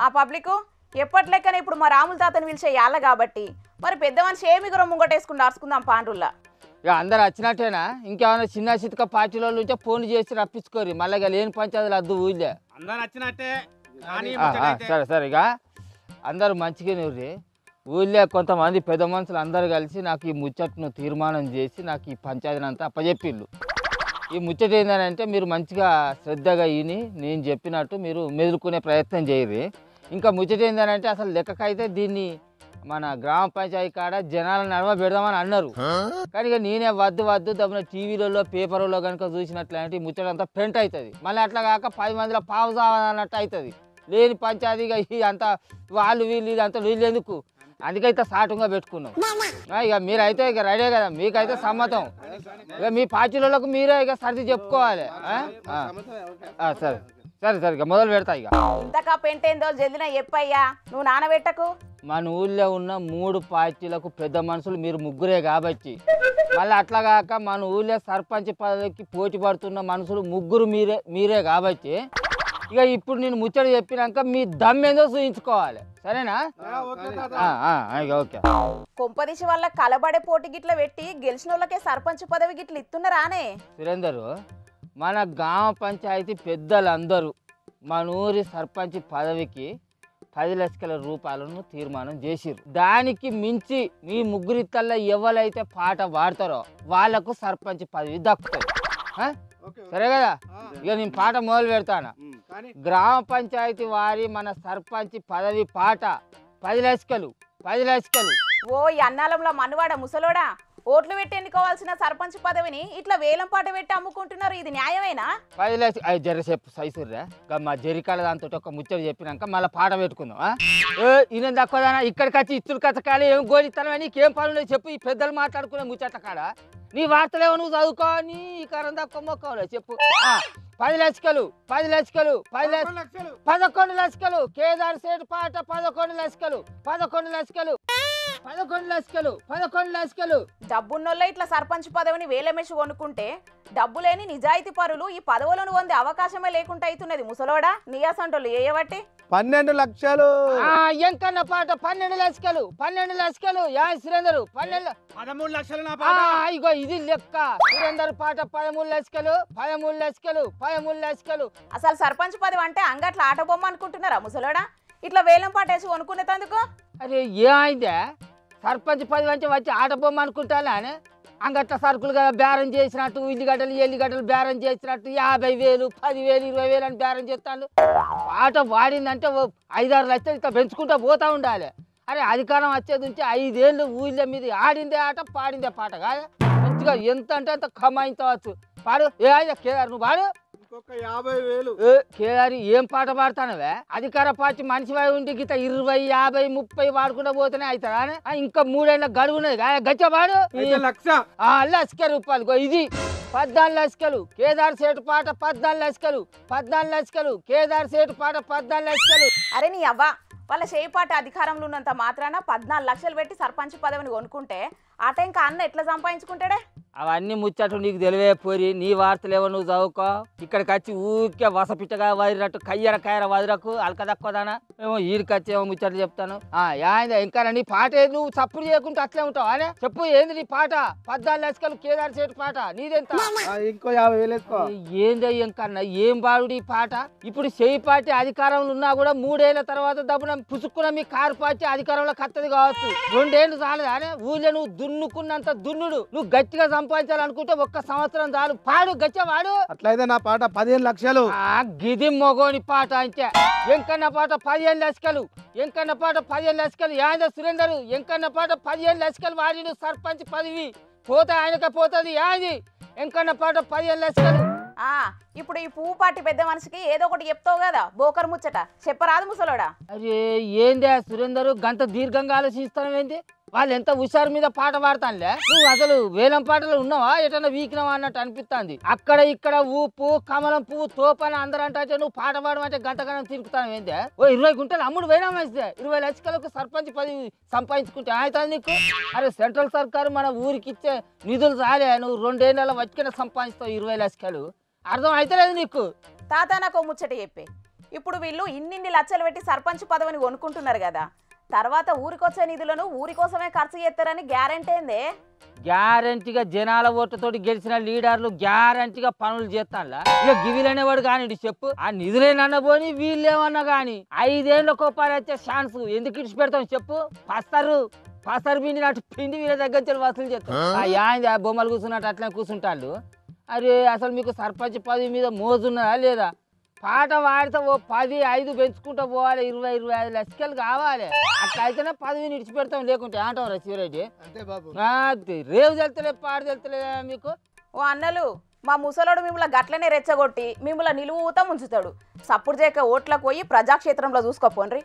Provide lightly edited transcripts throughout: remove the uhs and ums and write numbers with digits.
ఆ పబ్లిక్ ఎప్పటి లెక్కనే ఇప్పుడు మా రాముల తాతని పిలిచే యాళ్ళ కాబట్టి మరి పెద్ద మనిషి ఏమిగురం ముంగటేసుకుని అరుచుకుందాం పాండ్రుల్లా. ఇక అందరు వచ్చినట్టేనా? ఇంకేమైనా చిన్న చితక పార్టీలో ఉంటే ఫోన్ చేసి రప్పించుకోరు. మళ్ళీ ఇక లేని పంచాయతీలు అద్దు ఊళ్ళే. అందరు వచ్చినట్టే. సరే సరే ఇక అందరూ మంచిగానే ఊరి. ఊళ్ళో కొంతమంది పెద్ద మనుషులు అందరూ కలిసి నాకు ఈ ముచ్చట్ను తీర్మానం చేసి నాకు ఈ పంచాయతీని అంతా అప్పచెప్పిళ్ళు. ఈ ముచ్చట ఏంటంటే మీరు మంచిగా శ్రద్ధగా విని నేను చెప్పినట్టు మీరు మెదులుకునే ప్రయత్నం చేయరు. ఇంకా ముచ్చట ఏంటంటే అసలు లెక్కకైతే దీన్ని మన గ్రామ పంచాయతీ కాడ జనాల నడవ పెడదామని అన్నారు. కానీ ఇక నేనే వద్దు దమ్మున టీవీలలో పేపర్లో కనుక చూసినట్లయితే ఈ ముచ్చట అంతా ప్రింట్ అవుతుంది. మళ్ళీ అట్లా కాక 10 మందిలో పావు సావన్నట్టు అవుతుంది. లేని పంచాయతీగా అంతా వాళ్ళు వీళ్ళు ఇదంతా వీళ్ళు ఎందుకు, అందుకైతే సాటుగా పెట్టుకున్నాం. ఇక మీరైతే ఇక రెడీ కదా, మీకైతే సమ్మతం. ఇక మీ పార్టీలకు మీరే ఇక సర్ది చెప్పుకోవాలి. సరే సరే సరే ఇక మొదలు పెడతా. ఇక ఇంతకా పెంటేందో జల్దిన చెప్పయ్యా, నువ్వు నానబెట్టకు. మన ఊళ్ళో ఉన్న 3 పార్టీలకు పెద్ద మనుషులు మీరు ముగ్గురే కాబట్టి, మళ్ళీ అట్లా కాక మన ఊళ్ళో సర్పంచ్ పదవికి పోటీ పడుతున్న మనుషులు ముగ్గురు మీరే కాబట్టి ఇక ఇప్పుడు నేను ముచ్చట చెప్పినాక మీ దమ్మేందో చూయించుకోవాలి. సరేనా? ఓకే. కొంపదీసి వల్ల కలబడే పోటీ గిట్ల పెట్టి గెలిచిన వాళ్ళకే సర్పంచ్ పదవి గిట్ల ఇస్తున్నారానే? సురేందరు, మన గ్రామ పంచాయతీ పెద్దలందరూ మన ఊరి సర్పంచ్ పదవికి 10 లక్షల రూపాయలను తీర్మానం చేసిర్రు. దానికి మించి మీ ముగ్గురితల్లో ఎవరైతే పాట పాడతారో వాళ్లకు సర్పంచ్ పదవి దక్కుతుంది. సరే కదా? ఇక నేను పాట మొదలు పెడతాను. గ్రామ పంచాయతీ వారి మన సర్పంచ్ పదవి పాట 10 లక్షలు 10 లక్షలు. ఓ అన్నాలంలో మనువాడ ముసలోడా, ఓట్లు పెట్టి ఎన్నుకోవాల్సిన సర్పంచ్ పదవిని ఇట్లా వేలం పాట పెట్టి అమ్ముకుంటున్నారు. ఇది న్యాయమేనా? 10 లక్షలు అవి జరసేపు సైసుర్రా. మా జరికాల దాంతో ఒక ముచ్చట చెప్పినాక మళ్ళీ పాట పెట్టుకుందాం. ఈయన తక్కువదానా ఇక్కడికి వచ్చి ఇత్తులు కచ్చకాలి ఏం గోడిస్తానని నీకేం పనులు చెప్పు. ఈ పెద్దలు మాట్లాడుకునే ముచ్చట కాడ నీ వార్తలేవో నువ్వు చదువుకో, నీ కరం తక్కువ మొక్కలే చెప్పు. 10 లక్షలు 10 లక్షలు 11 లక్షలు. కేదార్ సేటు పాట 11 లక్షలు 11 లక్షలు 11 లక్షలు 11 లక్షలు. డబ్బున్నోళ్ళ ఇట్లా సర్పంచ్ పదవిని వేలమేసి కొనుక్కుంటే డబ్బు లేని నిజాయితీ పరులు ఈ పదవులను పొందే అవకాశమే లేకుండా అవుతున్నది. ముసలోడా, నీయాసంటోళ్ళు ఏయబట్టి 12 లక్షలు. ఎంకన్న పాట 12 లక్షలు 12 లక్షలు. సురేందరు 13 లక్షలు. ఇగో ఇది లెక్క. సురేందర్ పాట 13 లక్షలు 13 లక్షలు 13 లక్షలు. అసలు సర్పంచ్ పదవి అంటే అంగట్ల ఆట బొమ్మ అనుకుంటున్నారా ముసలోడా? ఇట్లా వేలం పాట వేసి కొనుక్కునేందుకు అరే ఏమైందే? సర్పంచ్ పదవి అంటే వచ్చి ఆట బొమ్మ అనుకుంటానా? అంగట్ల సరుకులు కదా బేరం చేసినట్టు, ఉల్లిగడ్డలు ఎల్లిగడ్డలు బేరం చేసినట్టు 50,000 10,000 20,000 అని బేరం చేస్తాను. పాట వాడిందంటే 5-6 లక్షలు ఇట్లా పెంచుకుంటూ పోతా ఉండాలి. అరే అధికారం వచ్చేది నుంచి 5 ఏళ్ళు ఊళ్ళ మీద ఆడిందే ఆట పాడిందే పాట కాదు. మంచిగా ఎంత అంటే అంత కమాయించవచ్చు. పాడు. కేదార్ నువ్వు పాడు. 50,000. కేదారి ఏం పాట పాడతానవే? అధికార పార్టీ మనిషి ఉండి గీత 20, 50, 30 వాడుకుంటూ పోతేనే అవుతారా? ఇంకా 3 ఏళ్ళ గడువు ఉన్నది. గచ్చ పాడు. 1 లక్ష. లక్ష రూపాయలు. ఇది 14 లక్షలు. కేదార్ సేటు పాట 14 లక్షలు 14 లక్షలు. కేదార్ సేటు పాట 14 లక్షలు. అరే నీ అవ్వ, వాళ్ళ చేపాటి అధికారంలో ఉన్నంత మాత్రాన 14 లక్షలు పెట్టి సర్పంచ్ పదవిని కొనుక్కుంటే ఆట ఇంకా అన్న ఎట్లా సంపాదించుకుంటాడే? అవన్నీ ముచ్చట్లు నీకు తెలివే పోరి. నీ వార్తలేవో నువ్వు చదువుకో. ఇక్కడికి వచ్చి ఊరికే వసపిట్టగా వదిలినట్టు కయ్యర వదిరకు అలకదక్కువదానా ఏమో ఈడికి వచ్చి ఏమో ముచ్చట్లు చెప్తాను. ఇంకా నీ పాట నువ్వు చప్పుడు చేయకుంటే అట్లే ఉంటావు అనే చెప్పు. ఏంది నీ పాట? 14 లక్షలు కేదార్ సేటు పాట. నీదెంత? ఇంకో 50,000. ఏందో ఇంకన్నా ఏం బాడు ఈ పాట? ఇప్పుడు చేయి పార్టీ అధికారంలో ఉన్నా కూడా 3 ఏళ్ల తర్వాత దబ్బున పుసుక్కున్న మీ కారు పార్టీ అధికారంలో కత్తది కావచ్చు. 2 ఏళ్ళు చాలదా అనే? ఊళ్ళో నువ్వు దున్నుకున్నంత దున్నుడు. నువ్వు గట్టిగా సంపాదించాలనుకుంటే 1 సంవత్సరం చాలు. పాడు గచ్చ వాడు. అట్లయితే నా పాట 15 లక్షలు. గిది మొగోని పాట అంటే. ఎంకన్న పాట 15 లక్షలు. ఎంకన్న పాట 15 లక్షలు. సురేందరు ఎంకన్న పాట 15 లక్షలు వాడిను సర్పంచ్ పదవి పోతే ఆయనకే పోతుంది. యాది ఎంకన్న పాట 15 లక్షలు. ఇప్పుడు ఈ పువ్వు పార్టీ పెద్ద మనిషికి ఏదో ఒకటి చెప్తావు కదా, బోకర్ ముచ్చట చెప్పరాదు ముసలోడా? అరే ఏందే సురేందరు గంత దీర్ఘంగా ఆలోచిస్తావేంటి? వాళ్ళు ఎంత హుషారు మీద పాట పాడతానులే. నువ్వు అసలు వేలం పాటలు ఉన్నావా ఎటన్నా వీకినావా అన్నట్టు అనిపిస్తుంది. అక్కడ ఇక్కడ ఊపు కమలం పువ్వు తోపని అందరూ అంటే నువ్వు పాట పాడమంటే గంటగణం తిరుగుతాను ఏందే? 20 గుంటలు అమ్ముడు పోయినా మంచిదే. 20 లక్షలకు సర్పంచ్ పదవి సంపాదించుకుంటే అవుతుంది నీకు. అరే సెంట్రల్ సర్కారు మన ఊరికి ఇచ్చే నిధులు చాలే. నువ్వు 2 ఏళ్ళ వచ్చిన సంపాదిస్తావు 20 లక్షలు. అర్థం అవుతలేదు నీకు? తాత నాకు ముచ్చట చెప్పే, ఇప్పుడు వీళ్ళు ఇన్నిన్ని లక్షలు పెట్టి సర్పంచ్ పదవిని కొనుక్కుంటున్నారు కదా, తర్వాత ఊరికొచ్చే నిధులను ఊరి కోసమే ఖర్చు చేస్తారని గ్యారెంటీ ఏందే? గ్యారంటీగా జనాల ఓట్లతోటి గెలిచిన లీడర్లు గ్యారంటీగా పనులు చేస్తానులా. ఇక గివిలనేవాడు కానివ్వండి చెప్పు, ఆ నిధులేనన్నా పోని వీళ్ళేమన్నా కానీ 5 ఏళ్ళకు పాలు వచ్చే ఛాన్స్ ఎందుకు ఇడిచి పెడతాం చెప్పు? పసరు పిండి నటు పిండి వీళ్ళ దగ్గర నుంచి వసూలు చేస్తాం. ఆ బొమ్మలు కూర్చున్నట్టు అట్లనే కూర్చుంటాళ్ళు. అరే అసలు మీకు సర్పంచ్ పదవి మీద మోజున్నదా లేదా? పాట వాడితే ఓ 10, 5 పెంచుకుంటూ పోవాలి, 20, 25 లక్షలు కావాలి. అట్లా అయితేనే పదవిని ఇడిచిపెడతాం, లేకుంటే అంటాం రా శివరెడ్డి. అంతే బాబు. రేవు తెలుతలే పాడు తెలుతలే మీకు. ఓ అన్నలు, మా ముసలోడు మిమ్మల్ని గట్లనే రెచ్చగొట్టి మిమ్మల్ని నిలువుతా ఉంచుతాడు. సప్పుడు చేయక ఓట్లకు పోయి ప్రజాక్షేత్రంలో చూసుకోపోండ్రి.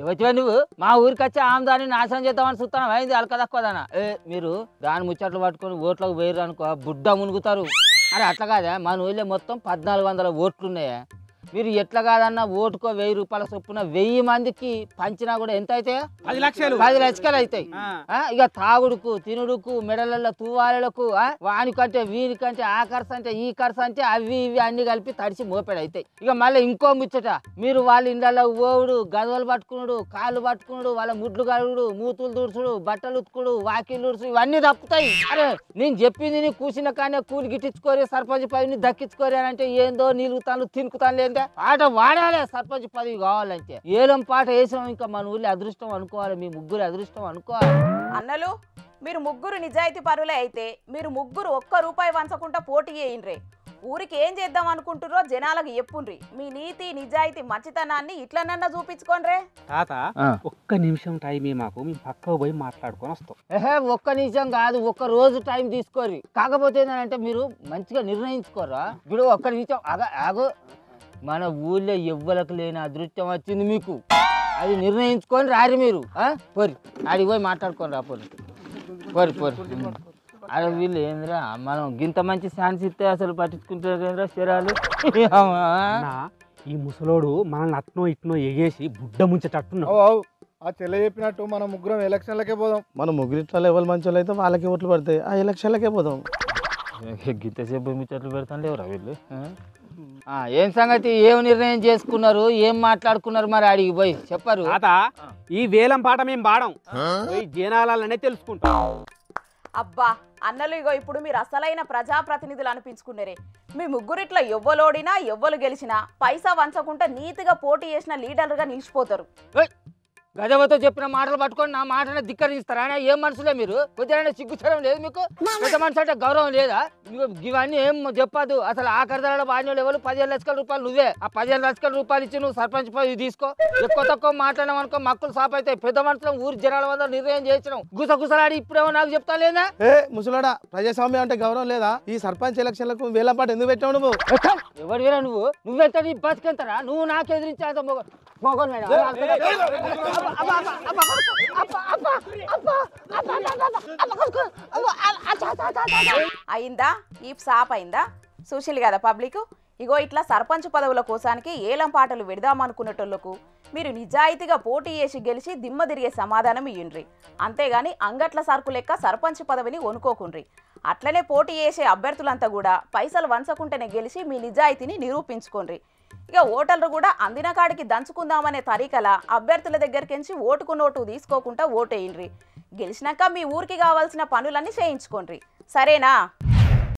ఎవరివా నువ్వు? మా ఊరికి వచ్చి ఆమెదాన్ని నాశనం చేద్దామని చూస్తాను అయింది అలకదక్కువదానా. మీరు దాని ముచ్చట్లు పట్టుకొని ఓట్లకు పోయారు అనుకో బుడ్డ మునుగుతారు. అరే అట్లా కాదా, మన ఊళ్ళో మొత్తం 1400 ఓట్లు ఉన్నాయా? మీరు ఎట్లా కాదన్నా ఓటుకో 1000 రూపాయల చొప్పున 1000 మందికి పంచినా కూడా ఎంత అవుతాయి? 10 లక్షలు. 10 లక్షలు అవుతాయి. ఇక తాగుడుకు తినుడుకు మెడలలో తూవాలకు వానికంటే వీనికంటే ఆ ఖర్చు అంటే ఈ ఖర్చు అంటే అవి ఇవి అన్ని కలిపి తడిచి మోపెడు అవుతాయి. ఇక మళ్ళీ ఇంకో ముచ్చట, మీరు వాళ్ళ ఇండ్లలో ఓవుడు, గదవలు పట్టుకున్నాడు, కాళ్ళు పట్టుకున్నాడు, వాళ్ళ ముడ్లు కలుగుడు, మూతులు దుడుచుడు, బట్టలు ఉతుకుడు, వాకిలు దుడుచుడు, ఇవన్నీ తప్పుతాయి. అరే నేను చెప్పింది నీ కూసిన కానీ కూలి గిట్టించుకోరే సర్పంచ్ పదవిని దక్కించుకోరే అంటే ఏందో నీలుగుతాను తినుకుతాను లేదా? పాట వాడాలి సర్పంచ్ పదవి కావాలంటే. ఏలం పాట వేసినాం, ఇంకా మన ఊళ్ళో అదృష్టం అనుకోవాలి, మీ ముగ్గురు అదృష్టం అనుకోవాలి. అన్నలు, మీరు ముగ్గురు నిజాయితీ పరులే అయితే మీరు ముగ్గురు ఒక్క రూపాయి వంచకుండా పోటీ చేయండ్రే. ఊరికి ఏం చేద్దాం అనుకుంటుర్రో జనాలకు చెప్పుండ్రి. మీ నీతి నిజాయితీ మంచితనాన్ని ఇట్లనన్నా చూపించుకోండ్రే. తాత ఒక్క నిమిషం టైం మాకు, మేము పక్కకు పోయి మాట్లాడుకొని వస్తాం. ఒక్క నిమిషం కాదు, ఒక్క రోజు టైం తీసుకోరు. కాకపోతే ఏంటంటే మీరు మంచిగా నిర్ణయించుకోరా. ఇప్పుడు ఒక్క నిమిషం ఆగు. మన ఊళ్ళో ఎవ్వలకు లేని అదృష్టం వచ్చింది మీకు, అది నిర్ణయించుకొని రారు మీరు. పోరి ఆడికి పోయి మాట్లాడుకొని రా. పోరి. అరే వీళ్ళు ఏంద్రా, మనం గింత మంచి ఛాన్స్ ఇస్తే అసలు పట్టించుకుంటారు శరాలు. ఈ ముసలోడు మనల్ని అట్నో ఇట్నో ఎగేసి బుడ్డ ముంచేటట్టున్నా. ఆ చెల్ల చెప్పినట్టు మనం ముగ్గురం ఎలక్షన్లకే పోదాం. మనం ముగ్గురిట్లా ఎవరు మంచి వాళ్ళు అయితే వాళ్ళకి ఓట్లు పడతాయి, ఆ ఎలక్షన్లకే పోదాం. గింతసేపు ముచ్చట్లు పెడతాను లేవురా వీళ్ళు. ఏం సంగతి, ఏం నిర్ణయం చేసుకున్నారు, ఏం మాట్లాడుకున్నారు మరి? అడిగి పోయి చెప్పారు. తాత ఈ వేలం పాట మేము పాడం, పోయి జనాలనే తెలుసుకుంటాం. అబ్బా అన్నలు, ఇగో ఇప్పుడు మీరు అసలైన ప్రజాప్రతినిధులు అనిపించుకున్నారే. మీ ముగ్గురిట్లా ఎవ్వలోడినా ఎవ్వలు గెలిచినా పైసా వంచకుండా నీతిగా పోటీ చేసిన లీడర్గా నిలిచిపోతారు. గజవతో చెప్పిన మాటలు పట్టుకొని నా మాటనే ధిక్కరిస్తారా? ఏం మనుషులే మీరు? కొద్దిగా సిగ్గుచడం లేదు మీకు? పెద్ద మనిషి అంటే గౌరవం లేదా? ఇవన్నీ ఏం చెప్పదు. అసలు ఆఖరి ధరలో బాధ్యులు ఎవరు? 15 లక్షల రూపాయలు నువ్వే. ఆ 15 లక్షల రూపాయలు ఇచ్చి నువ్వు సర్పంచ్ పదవి తీసుకో. ఎక్కువ తక్కువ మాట్లాడినాం అనుకో మక్కులు సాప్ అవుతాయి. పెద్ద మనుషులు ఊరి జనాల వద్ద నిర్ణయం చేయించినాం. గుసగుసలాడి ఇప్పుడేమో నాకు చెప్తా లేదా? ముసలాడా, ప్రజాస్వామ్యం అంటే గౌరవం లేదా? ఈ సర్పంచ్ ఎలక్షన్లకు వేలం పాట ఎందుకు పెట్టావు నువ్వు? ఎవరు వేరా నువ్వెంత నీ బతికెంతరా? నువ్వు నాకు ఎదిరించేంత మొగలు అయిందా? ఈ సాప్ అయిందా? చూసిల్లు కదా పబ్లిక్. ఇగో ఇట్లా సర్పంచ్ పదవుల కోసానికి ఏలం పాటలు పెడదామనుకునేటోళ్లకు మీరు నిజాయితీగా పోటీ చేసి గెలిచి దిమ్మ తిరిగే సమాధానం ఇయ్యండ్రి. అంతేగాని అంగట్ల సరుకు లెక్క సర్పంచ్ పదవిని వనుకోకుండ్రి. అట్లనే పోటీ చేసే అభ్యర్థులంతా కూడా పైసలు వంచకుంటేనే గెలిచి మీ నిజాయితీని నిరూపించుకోండి. ఇక ఓటర్లు కూడా అందిన కాడికి దంచుకుందామనే తరీకల అభ్యర్థుల దగ్గరికించి ఓటుకు నోటు తీసుకోకుండా ఓటేయండ్రి. గెలిచినాక మీ ఊరికి కావాల్సిన పనులన్నీ చేయించుకోండి. సరేనా?